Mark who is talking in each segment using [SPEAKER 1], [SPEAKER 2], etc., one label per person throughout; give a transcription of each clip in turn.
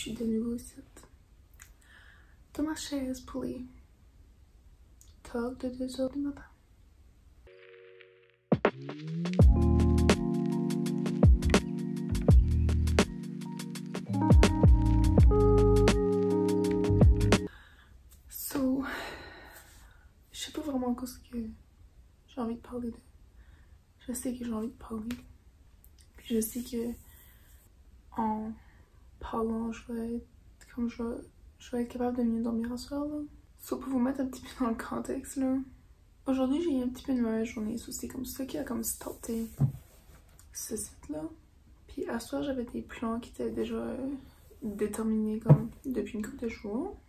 [SPEAKER 1] suis de nouveau ici. Dans ma chaise pour les talks de 2h du matin. So, je sais pas vraiment ce que j'ai envie de parler de. Je sais que j'ai envie de parler. Puis je sais que en parlant, je vais être capable de mieux dormir un soir là. So, pour vous mettre un petit peu dans le contexte là. Aujourd'hui, j'ai eu un petit peu une mauvaise journée. So, c'est comme ça qui a comme starté ce site là. Puis à ce soir, j'avais des plans qui étaient déjà déterminés comme depuis une couple de jours.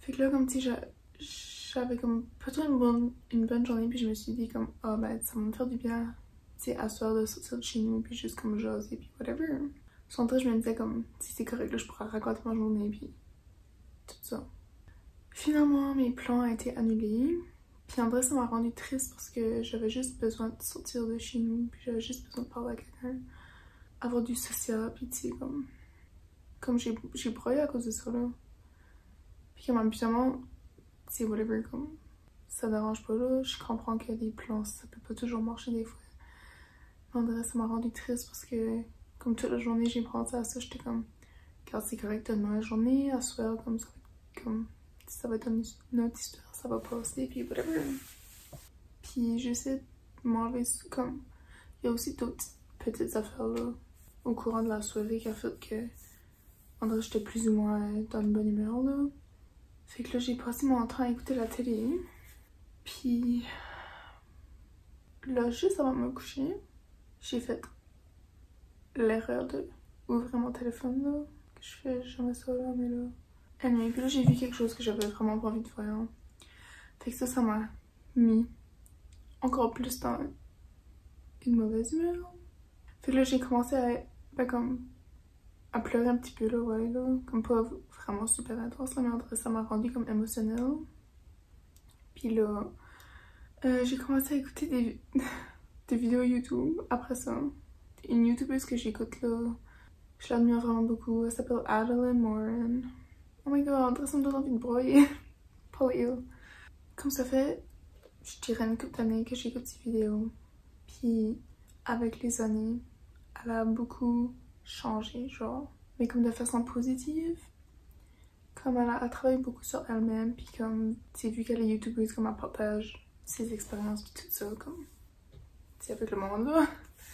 [SPEAKER 1] Fait que là, comme tu sais, j'avais comme pas trop une bonne journée. Puis je me suis dit comme, ah ben ça va me faire du bien, tu sais, à ce soir de sortir de chez nous. Puis juste comme jaser, puis whatever. Sans je me disais comme, si c'est correct là, je pourrais raconter ma journée, puis tout ça. Finalement, mes plans ont été annulés. Puis en vrai, ça m'a rendu triste parce que j'avais juste besoin de sortir de chez nous. Puis j'avais juste besoin de parler à quelqu'un. Avoir du social, puis tu sais, comme j'ai broyé à cause de ça, là. Puis comme habituellement, tu sais, whatever, comme, ça dérange pas, là. Je comprends qu'il y a des plans, ça peut pas toujours marcher des fois. Mais en vrai, ça m'a rendu triste parce que, comme toute la journée, j'ai pensé à ça, j'étais comme, car c'est correct, t'as une mauvaise journée, à ce soir, comme, ça va être une autre histoire, ça va passer, puis whatever. Puis j'essaie de m'enlever, comme, il y a aussi d'autres petites affaires, là, au courant de la soirée qui a fait que, en vrai, j'étais plus ou moins dans une bonne humeur, là. Fait que là, j'ai passé mon temps à écouter la télé. Puis là, juste avant de me coucher, j'ai fait l'erreur de ouvrir mon téléphone, là. Que je fais jamais ça, là, mais là. Anyway, puis là, j'ai vu quelque chose que j'avais vraiment pas envie de voir. Fait que ça m'a mis encore plus dans une mauvaise humeur. Fait que là, j'ai commencé à pleurer un petit peu, là, ouais, là. Comme pas vraiment super intense, là, mais en vrai, ça m'a rendu comme émotionnelle. Puis là, j'ai commencé à écouter des vidéos YouTube après ça. Une YouTubeuse que j'écoute là, je l'admire vraiment beaucoup. Elle s'appelle Adeline Moran. Oh my god, ça me donne envie de broyer. Pas real. Comme ça fait, je dirais une couple d'années que j'écoute ces vidéos. Puis avec les années, elle a beaucoup changé, genre. Mais comme de façon positive. Comme elle travaille beaucoup sur elle-même. Puis comme, tu sais, vu qu'elle est YouTubeuse, comme elle partage ses expériences puis tout ça, comme, tu sais, avec le monde là.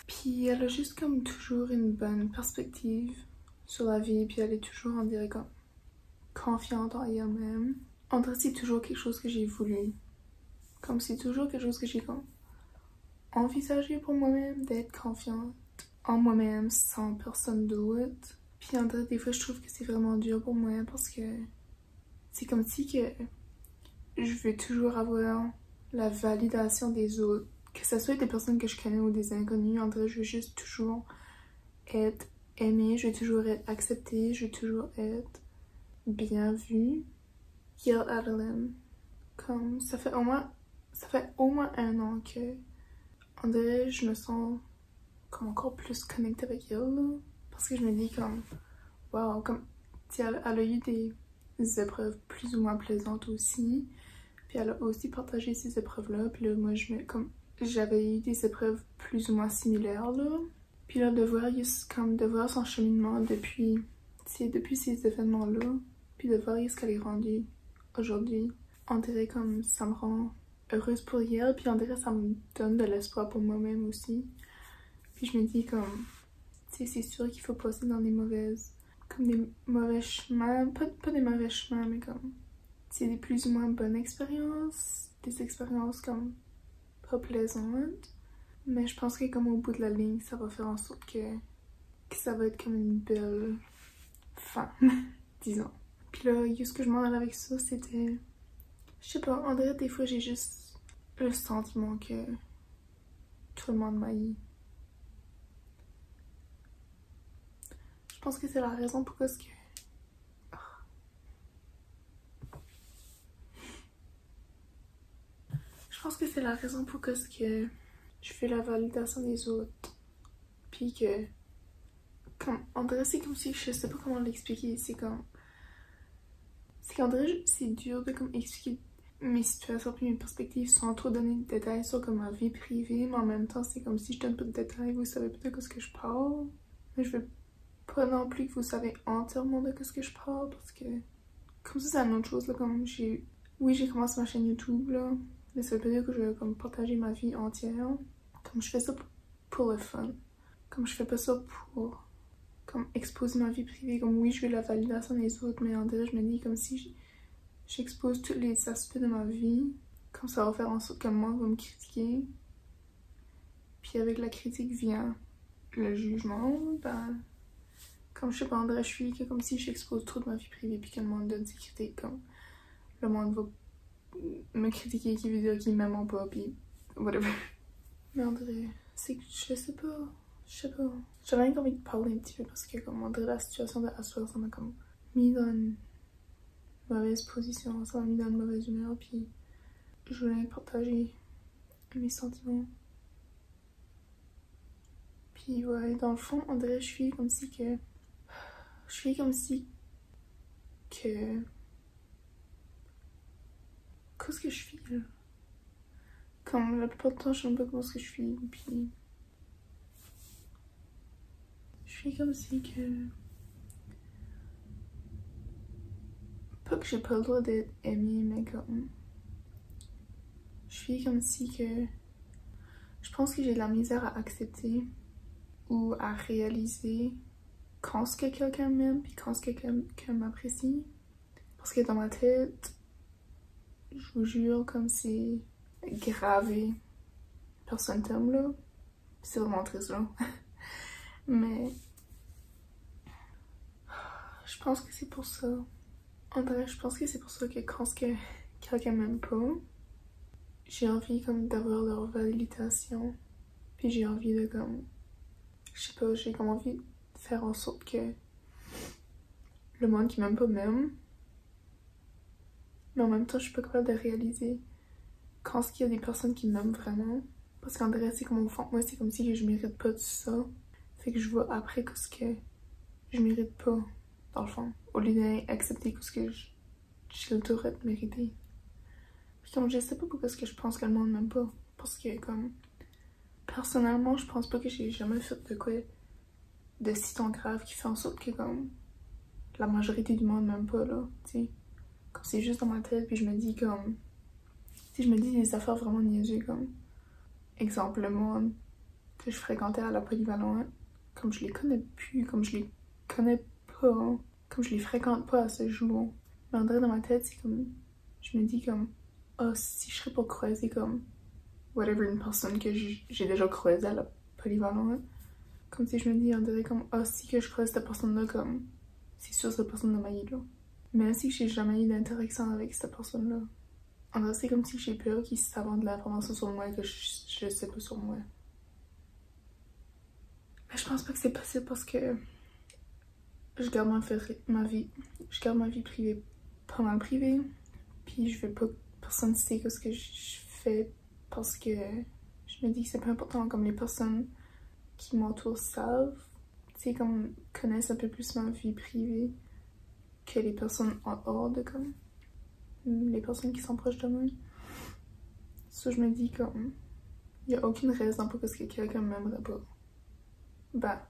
[SPEAKER 1] Puis elle a juste comme toujours une bonne perspective sur la vie, puis elle est toujours, on dirait, comme confiante en elle-même. En vrai, c'est toujours quelque chose que j'ai voulu. Comme c'est toujours quelque chose que j'ai comme envisagé pour moi-même, d'être confiante en moi-même sans personne d'autre. Puis en vrai, des fois, je trouve que c'est vraiment dur pour moi parce que c'est comme si que je veux toujours avoir la validation des autres. Que ce soit des personnes que je connais ou des inconnus, en vrai, je veux juste toujours être aimée, je veux toujours être acceptée, je veux toujours être bien vue. Yell Adeline. Comme, ça fait au moins 1 an que, on dirait, je me sens comme encore plus connectée avec elle, là. Parce que je me dis comme, wow, comme, tu sais, elle a eu des épreuves plus ou moins plaisantes aussi. Puis elle a aussi partagé ces épreuves-là. Puis là, moi, j'avais eu des épreuves plus ou moins similaires, là. Puis là, de voir son cheminement depuis ces événements-là. Puis de voir ce qu'elle est rendue aujourd'hui. On dirait comme ça me rend heureuse pour elle. Puis on dirait ça me donne de l'espoir pour moi-même aussi. Puis je me dis comme, tu sais, c'est sûr qu'il faut passer dans des mauvais chemins. Pas des mauvais chemins, mais comme, c'est des plus ou moins bonnes expériences, des expériences comme pas plaisantes, mais je pense que comme au bout de la ligne, ça va faire en sorte que ça va être comme une belle fin, disons. Puis là, ce que je m'en allais avec ça, c'était, je sais pas, en vrai, des fois j'ai juste le sentiment que tout le monde m'haït. Je pense que c'est la raison pourquoi ce que Je pense que c'est la raison pourquoi ce que je fais la validation des autres. Puis que comme, on dirait c'est comme si, je sais pas comment l'expliquer, c'est comme... C'est qu'en dirait c'est dur de comme expliquer mes situations puis mes perspectives sans trop donner de détails sur comme ma vie privée, mais en même temps c'est comme si je donne pas de détails, vous savez peut-être de ce que je parle, mais je veux pas non plus que vous savez entièrement de ce que je parle, parce que comme ça c'est une autre chose là, comme oui j'ai commencé ma chaîne YouTube là, mais ça veut pas dire que je vais comme partager ma vie entière, comme je fais ça pour le fun, comme je fais pas ça pour comme exposer ma vie privée, comme oui je veux la validation des autres, mais en vrai je me dis comme si j'expose tous les aspects de ma vie, comme ça va faire en sorte que le monde va me critiquer, puis avec la critique vient le jugement, ben comme je sais pas, en vrai je suis que comme si j'expose trop de ma vie privée puis que le monde donne ses critiques, comme le monde va me critiquer qui veut dire qu'ils m'aiment pas puis whatever. Mais en vrai c'est que je sais pas. J'avais rien envie de parler un petit peu parce que comme on dirait la situation de Astor, ça m'a comme mis dans une mauvaise position, ça m'a mis dans une mauvaise humeur, puis je voulais partager mes sentiments. Puis ouais, dans le fond, on dirait je suis comme si que... Qu'est-ce que je suis là? Comme la plupart du temps, je sais pas comment ce que je suis, puis... Je suis comme si que... Pas que j'ai pas le droit d'être aimée, mais comme... Je suis comme si que... Je pense que j'ai de la misère à accepter ou à réaliser quand ce que quelqu'un m'aime puis quand ce que quelqu'un m'apprécie. Parce que dans ma tête, je vous jure, comme c'est gravé. Personne t'aime là. C'est vraiment triste là. Mais je pense que c'est pour ça. En vrai, je pense que c'est pour ça que quand ce que quelqu'un m'aime pas, j'ai envie comme d'avoir leur validation. Puis j'ai envie de comme... Je sais pas, j'ai comme envie de faire en sorte que le monde qui m'aime pas m'aime. Mais en même temps, je suis pas capable de réaliser quand il y a des personnes qui m'aiment vraiment. Parce qu'en vrai, c'est comme au fond, moi, c'est comme si je mérite pas tout ça. Fait que je vois après ce que je mérite pas, dans le fond. Au lieu d'accepter ce que j'ai le droit de mériter. Puis comme je sais pas pourquoi est-ce que je pense que le monde m'aime pas. Parce que comme... Personnellement, je pense pas que j'ai jamais fait de quoi de si tant grave qui fait en sorte que comme... La majorité du monde m'aime pas, là, tu sais. Comme c'est juste dans ma tête, puis je me dis comme... Si je me dis des affaires vraiment niaiseuses, comme... Exemple, le monde que je fréquentais à la polyvalente, comme je les connais plus, comme je les connais pas, comme je les fréquente pas à ce jour. Mais en vrai, dans ma tête, c'est comme... Je me dis comme... Oh, si je serais pas croisée comme... Whatever, une personne que j'ai déjà croisée à la polyvalente. Comme si je me dis, on dirait comme... Oh, si que je croise cette personne-là, comme... C'est sûr, cette personne de ma vie, là. Même si j'ai jamais eu d'interaction avec cette personne-là. En vrai, c'est comme si j'ai peur qu'ils savent de l'information sur moi que je sais pas sur moi. Mais je pense pas que c'est possible parce que je garde ma vie privée pas mal privée. Puis je veux pas que personne sait ce que je fais parce que je me dis que c'est pas important, comme les personnes qui m'entourent savent, tu sais, comme connaissent un peu plus ma vie privée que les personnes en dehors de comme les personnes qui sont proches de moi. Ça, je me dis comme il y a aucune raison pour que quelqu'un m'aimerait pas. Ben,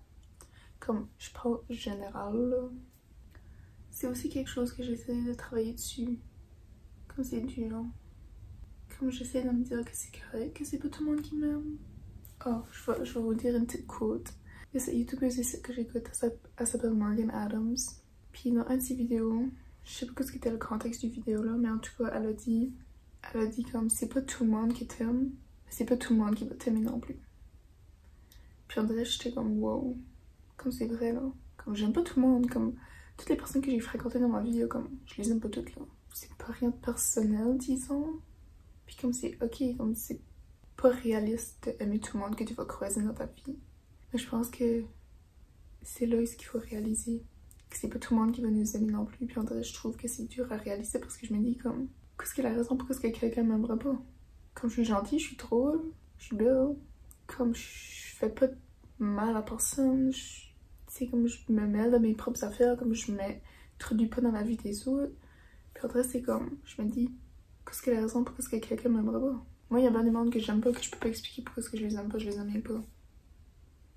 [SPEAKER 1] comme je parle général là, c'est aussi quelque chose que j'essaie de travailler dessus. Comme c'est dur. Comme j'essaie de me dire que c'est correct, que c'est pas tout le monde qui m'aime. Oh, je vais vous dire une petite quote. Il y a cette youtubeuse ici que j'écoute, elle s'appelle Morgan Adams. Puis dans un de ses vidéos, je sais pas ce qu'était le contexte du vidéo là, mais en tout cas, elle a dit comme c'est pas tout le monde qui t'aime, mais c'est pas tout le monde qui va t'aimer non plus. Puis en vrai, j'étais comme wow, comme c'est vrai là. Comme j'aime pas tout le monde, comme toutes les personnes que j'ai fréquentées dans ma vie, là, comme je les aime pas toutes là. C'est pas rien de personnel, disons. Puis comme c'est ok, comme c'est pas réaliste d'aimer tout le monde que tu vas croiser dans ta vie. Mais je pense que c'est là ce qu'il faut réaliser. Que c'est pas tout le monde qui va nous aimer non plus. Puis en vrai, je trouve que c'est dur à réaliser parce que je me dis comme... Qu'est-ce que la raison pourquoi est-ce que quelqu'un m'aimerait pas? Comme je suis gentille, je suis drôle, je suis belle. Comme je fais pas de mal à personne. Tu sais, comme je me mêle de mes propres affaires, comme je m'introduis pas dans la vie des autres. Puis après, c'est comme, je me dis, qu'est-ce que la raison pour que quelqu'un m'aimerait pas? Moi, il y a bien des mondes que j'aime pas, que je peux pas expliquer pourquoi est-ce que je les aime pas, je les aime pas.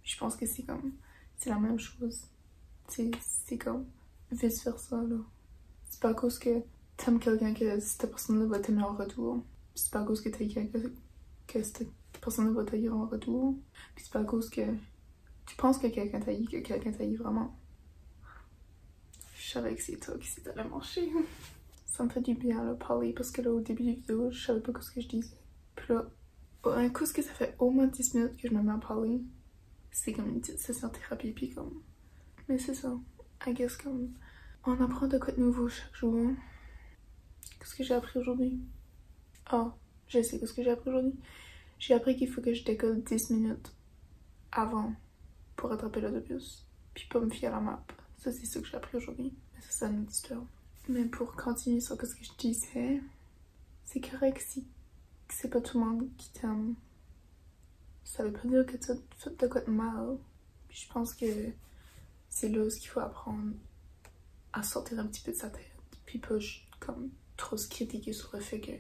[SPEAKER 1] Je pense que c'est comme, c'est la même chose. C'est comme vice versa, là. C'est pas à cause que t'aimes quelqu'un que cette personne-là va t'aimer en retour. C'est pas à cause que t'aimes quelqu'un que cette personne-là va t'haïr en retour. Puis c'est pas à cause que tu penses que quelqu'un t'haït vraiment. Je savais que c'est toi qui s'est allé marcher. Ça me fait du bien là, parler parce que là au début de la vidéo, je savais pas ce que je disais. Puis là, un coup, ce que ça fait au moins 10 minutes que je me mets à parler. C'est comme une petite session de thérapie, puis comme... Mais c'est ça. I guess comme... On apprend de quoi de nouveau chaque jour. Qu'est-ce que j'ai appris aujourd'hui? Ah, je sais qu'est-ce que j'ai appris aujourd'hui. J'ai appris qu'il faut que je décolle 10 minutes avant pour rattraper l'autobus. Puis pas me fier à la map. Ça, c'est ce que j'ai appris aujourd'hui. Mais ça, c'est une autre histoire. Mais pour continuer sur ce que je disais, c'est correct si c'est pas tout le monde qui t'aime. Ça veut pas dire que tu as fait de quoi de mal. Puis je pense que c'est là où il faut apprendre à sortir un petit peu de sa tête. Puis pas comme trop se critiquer sur le fait que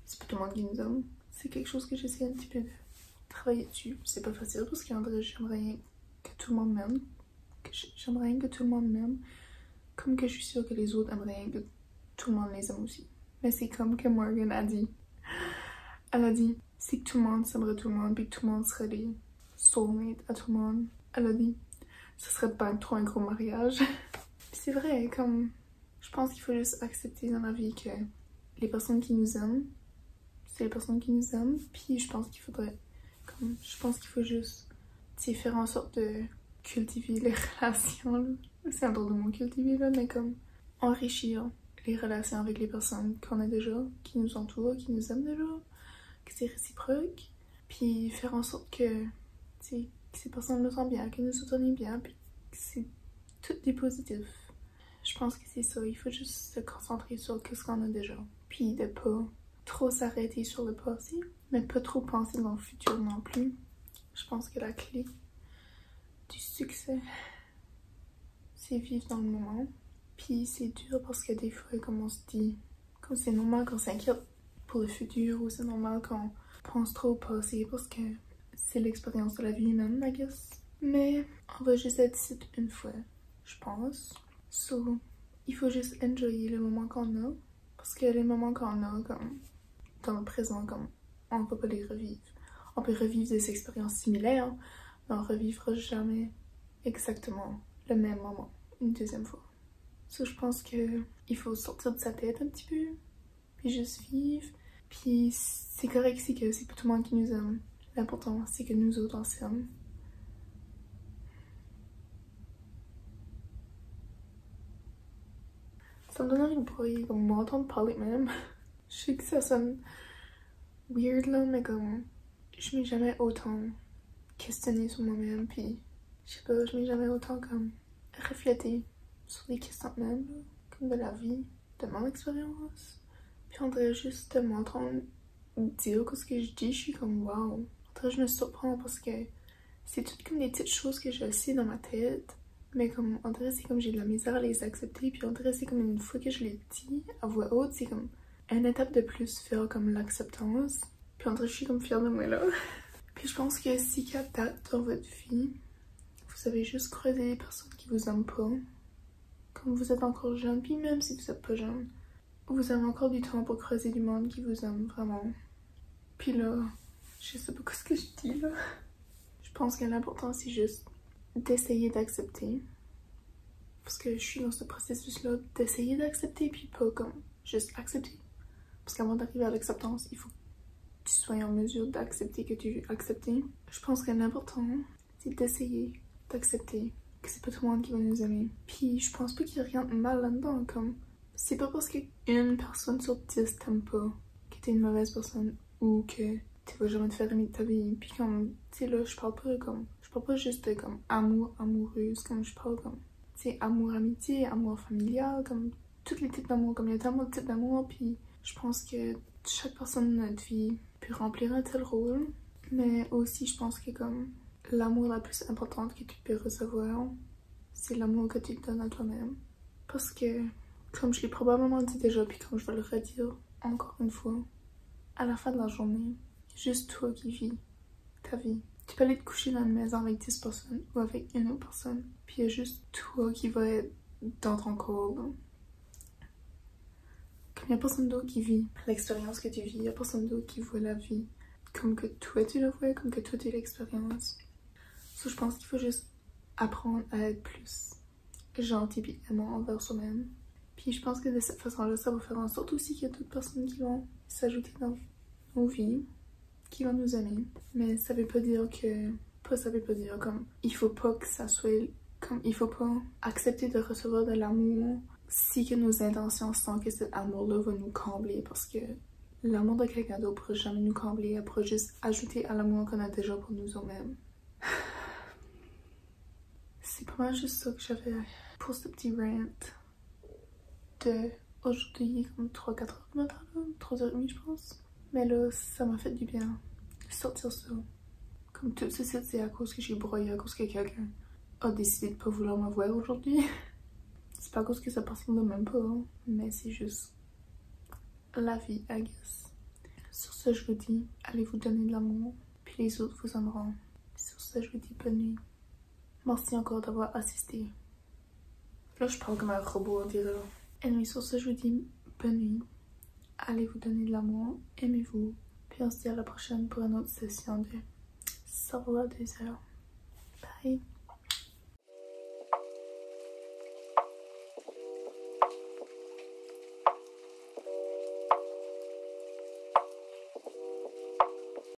[SPEAKER 1] c'est pas tout le monde qui nous aime. C'est quelque chose que j'essaie un petit peu de travailler dessus. C'est pas facile parce qu'en vrai, j'aimerais rien que tout le monde m'aime. J'aimerais rien que tout le monde m'aime. Comme que je suis sûre que les autres aimeraient rien que tout le monde les aime aussi. Mais c'est comme que Morgan a dit. Elle a dit, c'est que tout le monde s'aimerait tout le monde, puis que tout le monde serait des soulmates à tout le monde. Elle a dit, ce serait pas trop un gros mariage. Puis c'est vrai, comme, je pense qu'il faut juste accepter dans la vie que les personnes qui nous aiment, c'est les personnes qui nous aiment. Puis je pense qu'il faudrait, comme, je pense qu'il faut juste, tu sais, faire en sorte de cultiver les relations, là. C'est un drôle de mot, cultiver, là, mais comme, enrichir les relations avec les personnes qu'on a déjà, qui nous entourent, qui nous aiment déjà. Que c'est réciproque, puis faire en sorte que ces personnes nous sentent bien, que nous soutenons bien, puis que c'est tout des positifs. Je pense que c'est ça, il faut juste se concentrer sur ce qu'on a déjà, puis de pas trop s'arrêter sur le passé, mais pas trop penser dans le futur non plus. Je pense que la clé du succès, c'est vivre dans le moment, puis c'est dur parce que des fois, comme on se dit, comme c'est normal qu'on s'inquiète pour le futur, ou c'est normal qu'on pense trop au passé parce que c'est l'expérience de la vie humaine, I guess. Mais on va juste être ici une fois, je pense. So, il faut juste enjoyer les moments qu'on a, parce que les moments qu'on a, comme dans le présent, comme on ne peut pas les revivre. On peut revivre des expériences similaires, mais on ne revivra jamais exactement le même moment une deuxième fois. So, je pense que il faut sortir de sa tête un petit peu, puis juste vivre. Puis c'est correct, c'est que c'est pas tout le monde qui nous aime. L'important, c'est que nous autres, on s'aime. Ça me donne envie de broyer, comme m'entendre parler même. Je sais que ça sonne weird là, mais comme je m'ai jamais autant questionnée sur moi-même, puis je sais pas, je m'ai jamais autant comme reflété sur des questions même, là, comme de la vie, de mon expérience. Puis on dirait juste de m'entendre dire ce que je dis, je suis comme wow. On dirait que je me surprends parce que c'est toutes comme des petites choses que je sais dans ma tête, mais comme on dirait c'est comme j'ai de la misère à les accepter, puis on dirait c'est comme une fois que je les dis à voix haute, c'est comme une étape de plus vers comme l'acceptance. Puis on dirait que je suis comme fière de moi là. Puis je pense que si qu'à date dans votre vie, vous avez juste croisé des personnes qui vous aiment pas, comme vous êtes encore jeune, puis même si vous êtes pas jeune, vous avez encore du temps pour creuser du monde qui vous aime vraiment. Puis là, je sais pas ce que je dis là. Je pense que l'important c'est juste d'essayer d'accepter. Parce que je suis dans ce processus-là d'essayer d'accepter, puis pas comme juste accepter. Parce qu'avant d'arriver à l'acceptance, il faut que tu sois en mesure d'accepter que tu veux accepter. Je pense que l'important, c'est d'essayer d'accepter que c'est pas tout le monde qui va nous aimer. Puis je pense pas qu'il y a rien de mal là-dedans, comme c'est pas parce qu'une personne sur 10 t'aime pas que t'es une mauvaise personne ou que tu vas jamais te faire aimer de ta vie. Puis comme, tu sais là, je parle pas juste de comme amour, amoureuse, comme je parle comme, tu sais, amour amitié, amour familial, comme tous les types d'amour, comme il y a tellement de types d'amour, puis je pense que chaque personne de notre vie peut remplir un tel rôle, mais aussi je pense que comme l'amour la plus importante que tu peux recevoir, c'est l'amour que tu te donnes à toi-même. Parce que, comme je l'ai probablement dit déjà, puis comme je vais le redire encore une fois, à la fin de la journée, il y a juste toi qui vis ta vie. Tu peux aller te coucher dans une maison avec 10 personnes ou avec une autre personne, puis il y a juste toi qui va être dans ton corps, là. Comme il n'y a personne d'autre qui vit l'expérience que tu vis, il n'y a personne d'autre qui voit la vie comme que toi tu la vois, comme que toi tu l'expériences. So, je pense qu'il faut juste apprendre à être plus gentil et aimant envers soi-même. Puis je pense que de cette façon-là, ça va faire en sorte aussi qu'il y a d'autres personnes qui vont s'ajouter dans nos vies, qui vont nous aimer. Mais ça veut pas dire que... ça veut pas dire comme... Il faut pas que ça soit... Comme il faut pas accepter de recevoir de l'amour si que nos intentions sont que cet amour-là va nous combler. Parce que l'amour de quelqu'un d'autre pourra jamais nous combler. Elle pourra juste ajouter à l'amour qu'on a déjà pour nous-mêmes. C'est pas mal juste ça que j'avais pour ce petit rant de aujourd'hui, comme 3-4 heures du matin, 3h30 je pense. Mais là, ça m'a fait du bien de sortir ça. Comme tout ceci, c'est à cause que j'ai broyé, à cause que quelqu'un a décidé de pas vouloir me voir aujourd'hui. C'est pas à cause que ça passe de même pas, hein, mais c'est juste la vie, I guess. Sur ce, je vous dis, allez vous donner de l'amour, puis les autres vous aimeront. Sur ce, je vous dis bonne nuit. Merci encore d'avoir assisté. Là, je parle comme un robot, on dirait. Et sur ce, je vous dis bonne nuit. Allez vous donner de l'amour, aimez-vous. Puis on se dit à la prochaine pour une autre session de Savoir 2 heures. Bye!